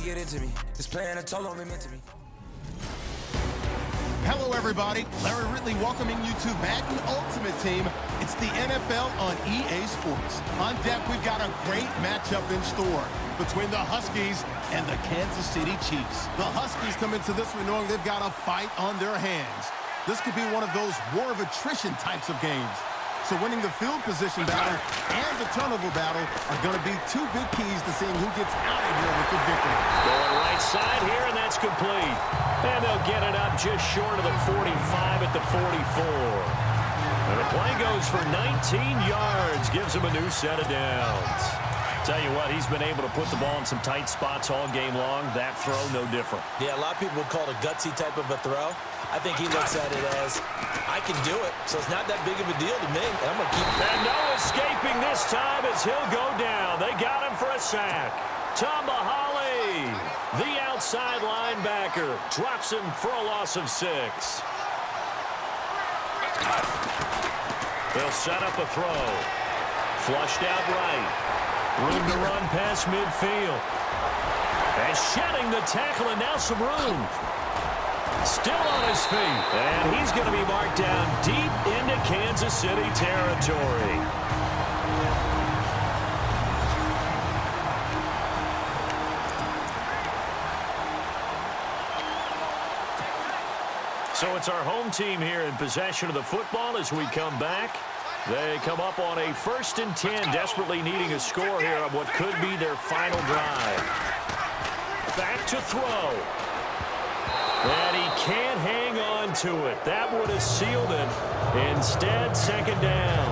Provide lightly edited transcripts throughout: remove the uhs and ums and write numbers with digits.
get into me. This playing a toll on me mentally. Hello, everybody. Larry Ridley welcoming you to Madden Ultimate Team. It's the NFL on EA Sports. On deck, we've got a great matchup in store between the Huskies and the Kansas City Chiefs. The Huskies come into this one knowing they've got a fight on their hands. This could be one of those war of attrition types of games. So winning the field position battle and the turnover battle are going to be two big keys to seeing who gets out of here with the victory. Going right side here, and that's complete. And they'll get it up just short of the 45 at the 44. And the play goes for 19 yards, gives him a new set of downs. Tell you what, he's been able to put the ball in some tight spots all game long. That throw, no different. Yeah, a lot of people would call it a gutsy type of a throw. I think he looks at it as, I can do it, so it's not that big of a deal to me. And I'm going to keep it. And no escaping this time as he'll go down. They got him for a sack. Tambahali, the outside linebacker, drops him for a loss of 6. They'll set up a throw. Flushed out right. Room to run past midfield. And shedding the tackle, and now some room. Still on his feet. And he's going to be marked down deep into Kansas City territory. So it's our home team here in possession of the football as we come back. They come up on a 1st and 10, desperately needing a score here on what could be their final drive. Back to throw. And he can't hang on to it. That would have sealed it. Instead, 2nd down.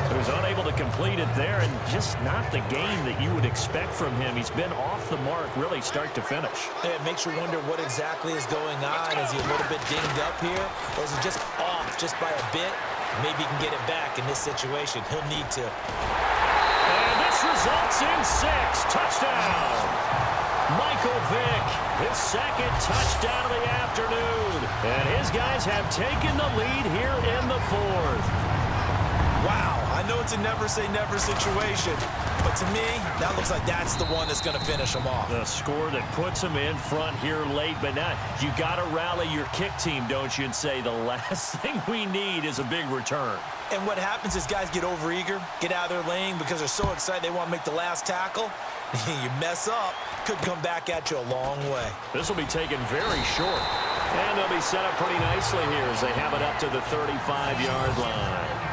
So he's unable to complete it there, and just not the game that you would expect from him. He's been off the mark, really start to finish. Yeah, it makes you wonder what exactly is going on. Is he a little bit dinged up here, or is he just off just by a bit? Maybe he can get it back in this situation. He'll need to. And this results in 6. Touchdown. Michael Vick, his 2nd touchdown of the afternoon. And his guys have taken the lead here in the 4th. Wow, I know it's a never-say-never situation, but to me, that looks like that's the one that's going to finish them off. The score that puts them in front here late, but now you got to rally your kick team, don't you, and say the last thing we need is a big return. And what happens is guys get overeager, get out of their lane because they're so excited they want to make the last tackle. You mess up, could come back at you a long way. This will be taken very short. And they'll be set up pretty nicely here as they have it up to the 35-yard line.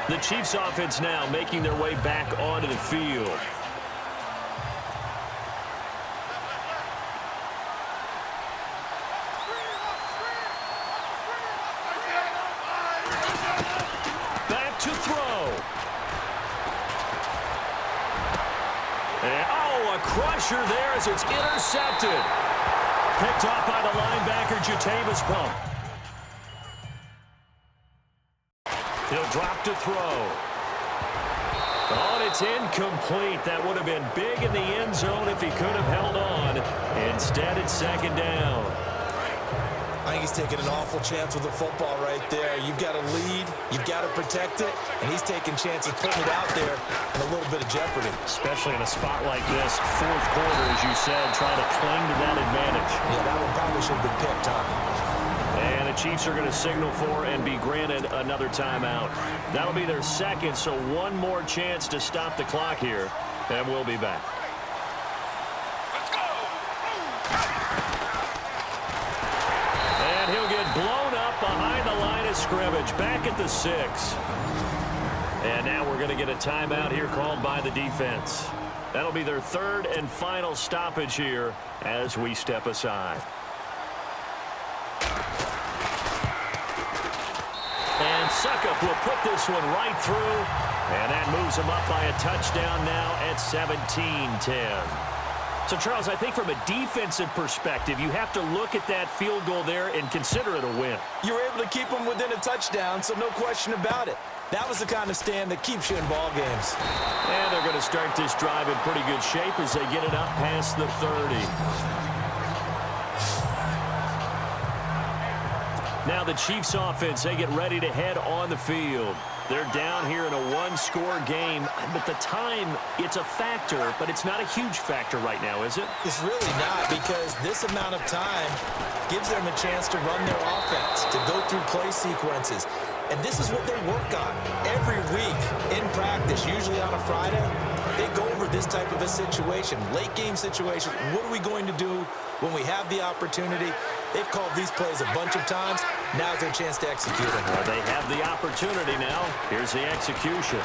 The Chiefs offense now making their way back onto the field. Back to throw. And, oh, a crusher there as it's intercepted. Picked off by the linebacker, Jatavis Pump. He'll drop to throw. Oh, and it's incomplete. That would have been big in the end zone if he could have held on. Instead, it's 2nd down. I think he's taking an awful chance with the football right there. You've got a lead. You've got to protect it. And he's taking chances putting it out there in a little bit of jeopardy. Especially in a spot like this, 4th quarter, as you said, trying to cling to that advantage. Yeah, that one probably should have been picked up. And the Chiefs are going to signal for and be granted another timeout. That'll be their 2nd, so one more chance to stop the clock here, and we'll be back. Let's go! And he'll get blown up behind the line of scrimmage, back at the 6. And now we're going to get a timeout here called by the defense. That'll be their 3rd and final stoppage here as we step aside. And Suckup will put this one right through, and that moves him up by a touchdown now at 17-10. So, Charles, I think from a defensive perspective, you have to look at that field goal there and consider it a win. You were able to keep them within a touchdown, so no question about it. That was the kind of stand that keeps you in ball games. And they're going to start this drive in pretty good shape as they get it up past the 30. Now the Chiefs offense, they get ready to head on the field. They're down here in a one-score game. But the time, it's a factor, but it's not a huge factor right now, is it? It's really not, because this amount of time gives them a chance to run their offense, to go through play sequences. And this is what they work on every week in practice, usually on a Friday. They go over this type of a situation, late game situation. What are we going to do when we have the opportunity? They've called these plays a bunch of times. Now's their chance to execute them. Well, they have the opportunity now. Here's the execution.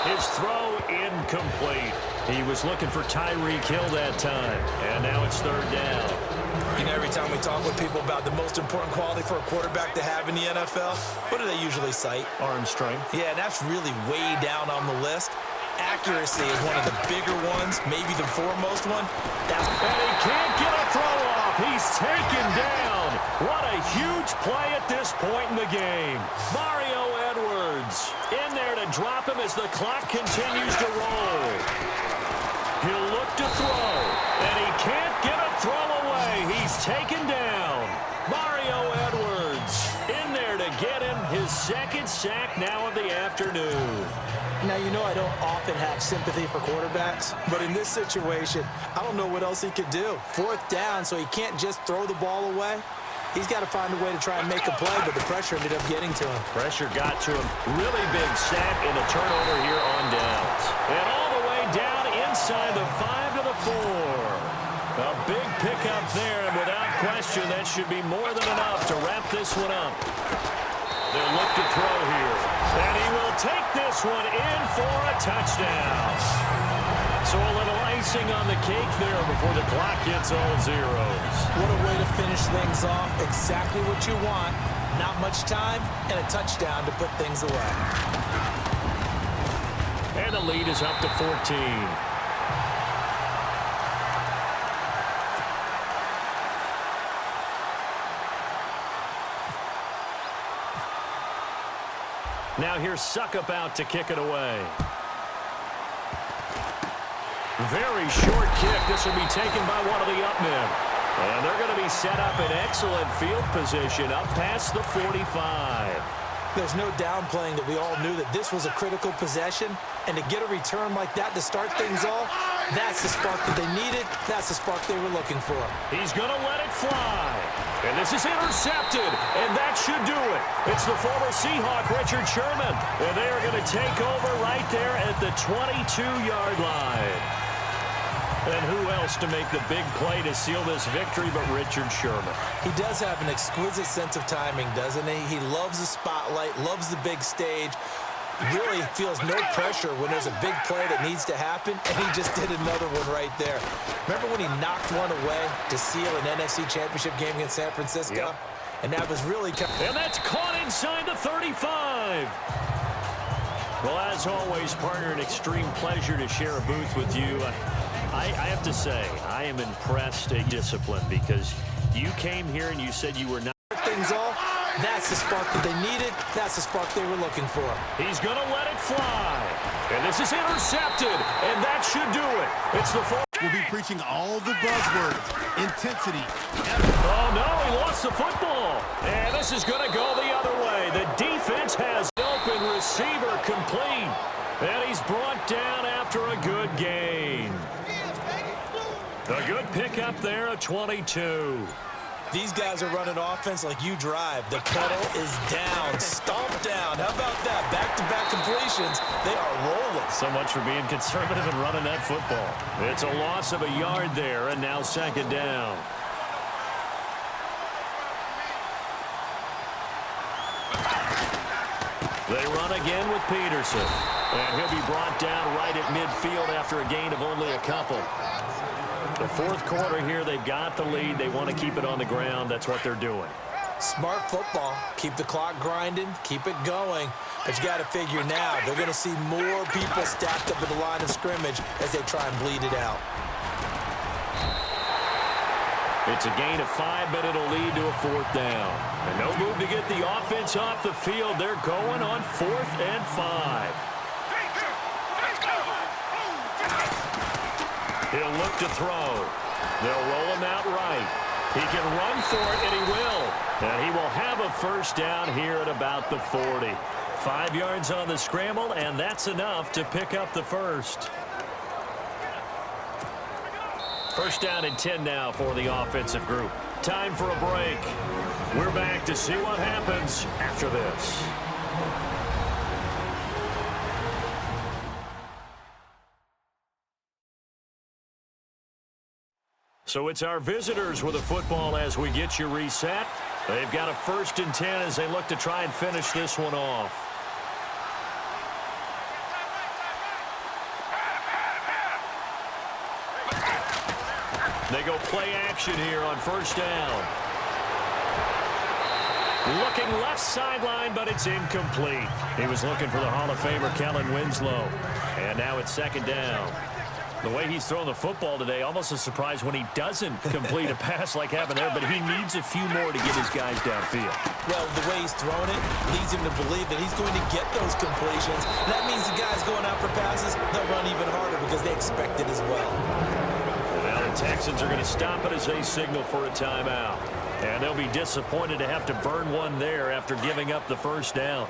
His throw incomplete. He was looking for Tyreek Hill that time. And now it's third down. You know, every time we talk with people about the most important quality for a quarterback to have in the NFL, what do they usually cite? Arm strength. Yeah, and that's really way down on the list. Accuracy is one of the bigger ones, maybe the foremost one. And he can't get a throw off. He's taken down. What a huge play at this point in the game. Mario Edwards in there to drop him as the clock continues to roll. He'll look to throw, and he can't get a throw away. He's taken down. Mario Edwards in there to get him his second sack now of the afternoon. Now, you know I don't often have sympathy for quarterbacks, but in this situation, I don't know what else he could do. Fourth down, so he can't just throw the ball away. He's got to find a way to try and make a play, but the pressure ended up getting to him. Pressure got to him. Really big sack and a turnover here on downs. And all the way down inside the 5 to the 4. A big pickup there, and without question, that should be more than enough to wrap this one up. They'll look to throw here. And he will take this one in for a touchdown. So a little icing on the cake there before the clock hits all zeros. What a way to finish things off. Exactly what you want. Not much time and a touchdown to put things away. And the lead is up to 14. Now here's Suckup out to kick it away. Very short kick. This will be taken by one of the up men. And they're going to be set up in excellent field position up past the 45. There's no downplaying that we all knew that this was a critical possession. And to get a return like that to start things off, that's the spark that they needed. That's the spark they were looking for. He's going to let it fly. And this is intercepted, and that should do it. It's the former Seahawk, Richard Sherman. And they are going to take over right there at the 22-yard line. And who else to make the big play to seal this victory but Richard Sherman? He does have an exquisite sense of timing, doesn't he? He loves the spotlight, loves the big stage. Really feels no pressure when there's a big play that needs to happen, and he just did another one right there. Remember when he knocked one away to seal an NFC Championship game against San Francisco? Yep. And that was really... And that's caught inside the 35. Well, as always, partner, an extreme pleasure to share a booth with you. I have to say, I am impressed at discipline because you came here and you said you were not... Things off. That's the spark that they needed. That's the spark they were looking for. He's going to let it fly. And this is intercepted. And that should do it. It's the... We'll be preaching all the buzzwords. Intensity. Oh, no, he lost the football. And this is going to go the other way. The defense has open receiver complete. And he's brought down after a good gain. A good pickup there at 22. These guys are running offense like you drive. The pedal is down, stomped down. How about that? Back-to-back completions. They are rolling. So much for being conservative and running that football. It's a loss of a yard there, and now second down. They run again with Peterson. And he'll be brought down right at midfield after a gain of only a couple. The fourth quarter here, they've got the lead. They want to keep it on the ground. That's what they're doing. Smart football. Keep the clock grinding. Keep it going. But you got to figure now, they're going to see more people stacked up at the line of scrimmage as they try and bleed it out. It's a gain of 5, but it'll lead to a fourth down. And no move to get the offense off the field. They're going on 4th and 5. He'll look to throw. They'll roll him out right. He can run for it, and he will. And he will have a first down here at about the 40. 5 yards on the scramble, and that's enough to pick up the first. First down and 10 now for the offensive group. Time for a break. We're back to see what happens after this. So it's our visitors with the football as we get you reset. They've got a first and 10 as they look to try and finish this one off. They go play action here on first down. Looking left sideline, but it's incomplete. He was looking for the Hall of Famer Kellen Winslow. And now it's second down. The way he's throwing the football today, almost a surprise when he doesn't complete a pass like happened there, but he needs a few more to get his guys downfield. Well, the way he's throwing it leads him to believe that he's going to get those completions. That means the guys going out for passes, they'll run even harder because they expect it as well. Now the Texans are going to stop it as they signal for a timeout. And they'll be disappointed to have to burn one there after giving up the first down.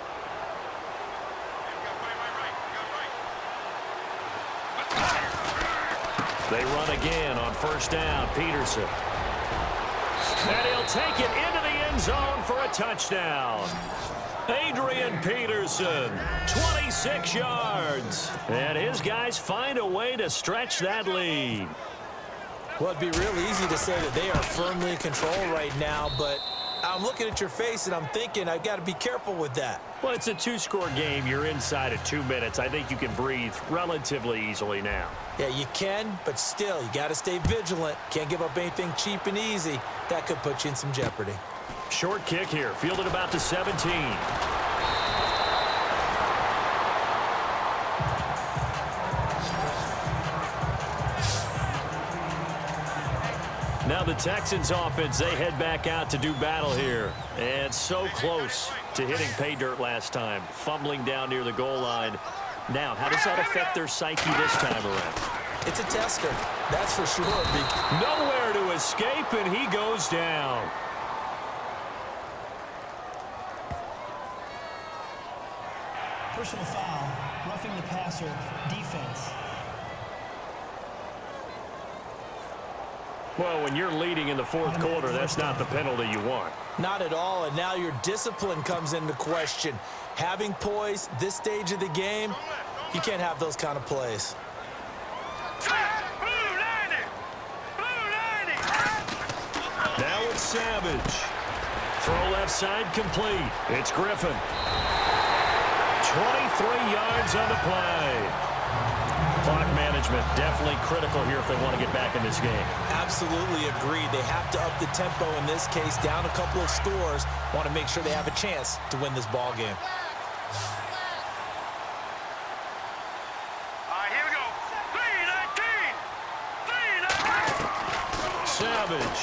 They run again on first down. Peterson. And he'll take it into the end zone for a touchdown. Adrian Peterson, 26 yards. And his guys find a way to stretch that lead. Well, it'd be real easy to say that they are firmly in control right now, but I'm looking at your face and I'm thinking I've got to be careful with that. Well, it's a two-score game. You're inside of 2 minutes. I think you can breathe relatively easily now. Yeah, you can, but still, you got to stay vigilant. Can't give up anything cheap and easy. That could put you in some jeopardy. Short kick here, fielded about the 17. Now the Texans offense, they head back out to do battle here. And so close to hitting pay dirt last time, fumbling down near the goal line. Now, how does that affect their psyche this time around? It's a tester, that's for sure. Nowhere to escape, and he goes down. Personal foul, roughing the passer, defense. Well, when you're leading in the fourth quarter, that's not the penalty you want. Not at all, and now your discipline comes into question. Having poise this stage of the game, you can't have those kind of plays. Now it's Savage. Throw left side complete. It's Griffin. 23 yards on the play. Clock management definitely critical here if they want to get back in this game. Absolutely agreed. They have to up the tempo in this case, down a couple of scores. Want to make sure they have a chance to win this ball game. All right, here we go. 3-19. 3-19. Savage.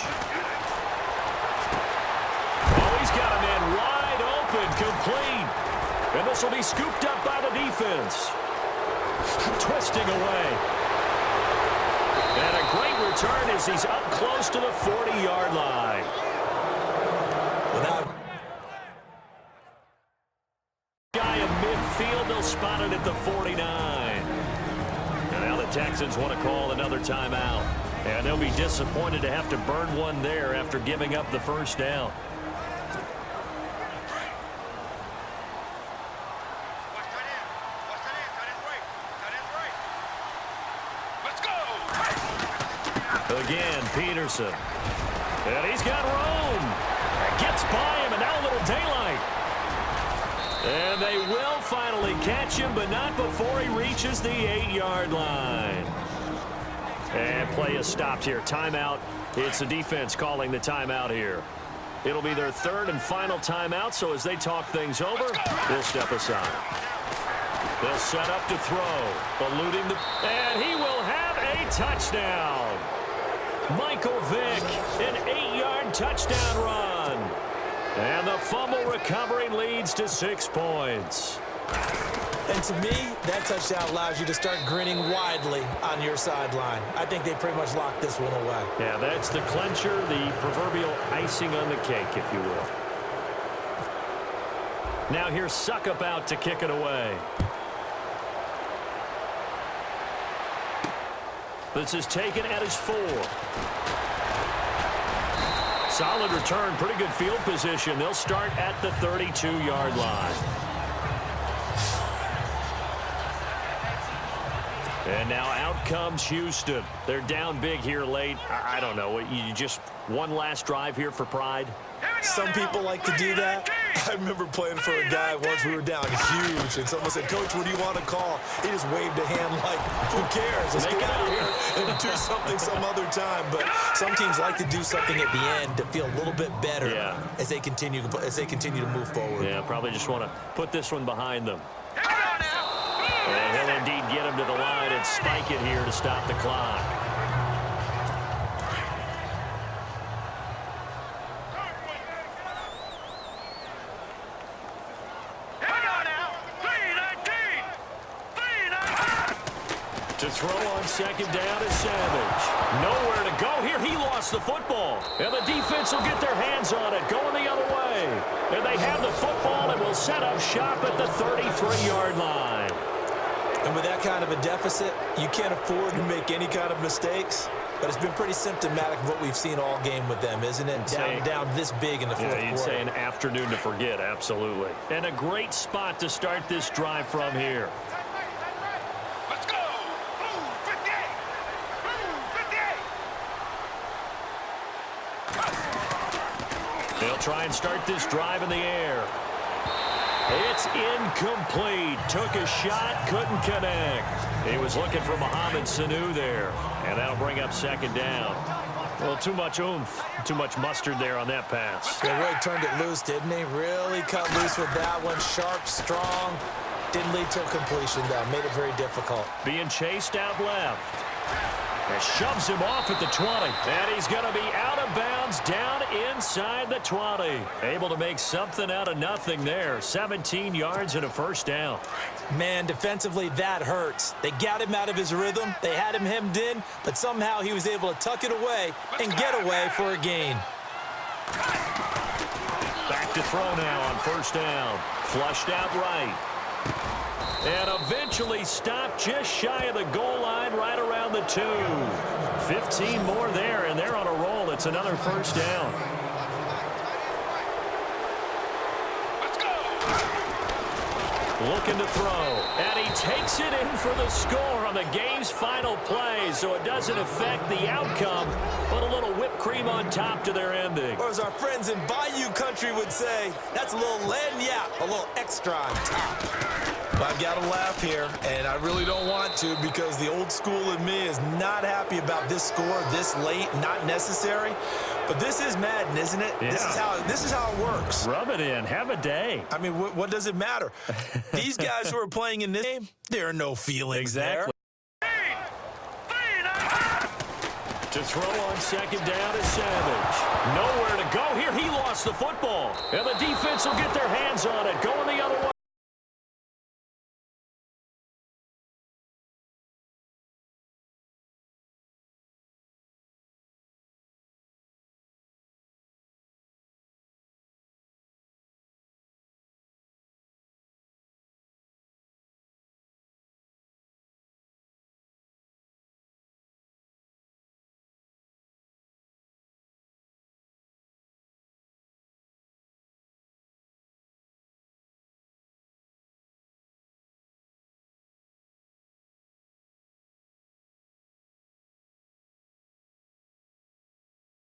Oh, he's got a man wide open, complete. And this will be scooped up by the defense. Twisting away. And a great return as he's up close to the 40-yard line. Without guy in midfield, they'll spot it at the 49. And now the Texans want to call another timeout. And they'll be disappointed to have to burn one there after giving up the first down. Again, Peterson. And he's got room. Gets by him, and now a little daylight. And they will finally catch him, but not before he reaches the 8-yard line. And play is stopped here. Timeout. It's the defense calling the timeout here. It'll be their third and final timeout, so as they talk things over, they'll step aside. They'll set up to throw. Eluding the... And he will have a touchdown. Michael Vick, an 8-yard touchdown run. And the fumble recovery leads to 6 points. And to me, that touchdown allows you to start grinning widely on your sideline. I think they pretty much locked this one away. Yeah, that's the clincher, the proverbial icing on the cake, if you will. Now here's Suckup out to kick it away. This is taken at his 4. Solid return, pretty good field position. They'll start at the 32-yard line. And now out comes Houston. They're down big here late. I don't know. You just one last drive here for pride? Some people like to do that. I remember playing for a guy once. We were down huge, and someone said, "Coach, what do you want to call?" He just waved a hand like, "Who cares? Let's get out of here and do something some other time." But some teams like to do something at the end to feel a little bit better as they continue to move forward. Yeah, probably just want to put this one behind them. And he'll indeed get him to the line and spike it here to stop the clock. To throw on second down is Savage. Nowhere to go here. He lost the football. And the defense will get their hands on it, going the other way. And they have the football and will set up shop at the 33-yard line. And with that kind of a deficit, you can't afford to make any kind of mistakes. But it's been pretty symptomatic of what we've seen all game with them, isn't it? Down this big in the fourth quarter. You'd say an afternoon to forget, absolutely. And a great spot to start this drive from here. Let's go. Blue 58. Blue 58. They'll try and start this drive in the air. It's incomplete. Took a shot, couldn't connect. He was looking for Mohamed Sanu there. And that'll bring up second down. Well, too much oomph, too much mustard there on that pass. They really turned it loose, didn't he? Really cut loose with that one. Sharp, strong. Didn't lead to a completion, though. Made it very difficult. Being chased out left. And shoves him off at the 20. And he's going to be out of bounds down inside the 20. Able to make something out of nothing there. 17 yards and a first down. Man, defensively, that hurts. They got him out of his rhythm. They had him hemmed in, but somehow he was able to tuck it away and get away for a gain. Back to throw now on first down. Flushed out right. And eventually stopped just shy of the goal line right around the 2. 15 more there, and they're on a roll. It's another first down. Let's go. Looking to throw. And he takes it in for the score on the game's final play, so it doesn't affect the outcome, but a little whipped cream on top to their ending. Or as our friends in Bayou Country would say, that's a little lagniappe, a little extra on top. I've got to laugh here, and I really don't want to because the old school in me is not happy about this score this late, not necessary. But this is Madden, isn't it? Yeah. This is how it works. Rub it in. Have a day. I mean, what does it matter? These guys who are playing in this game, there are no feelings there. To throw on second down is Savage. Nowhere to go here. He lost the football. And the defense will get their hands on it, going the other way.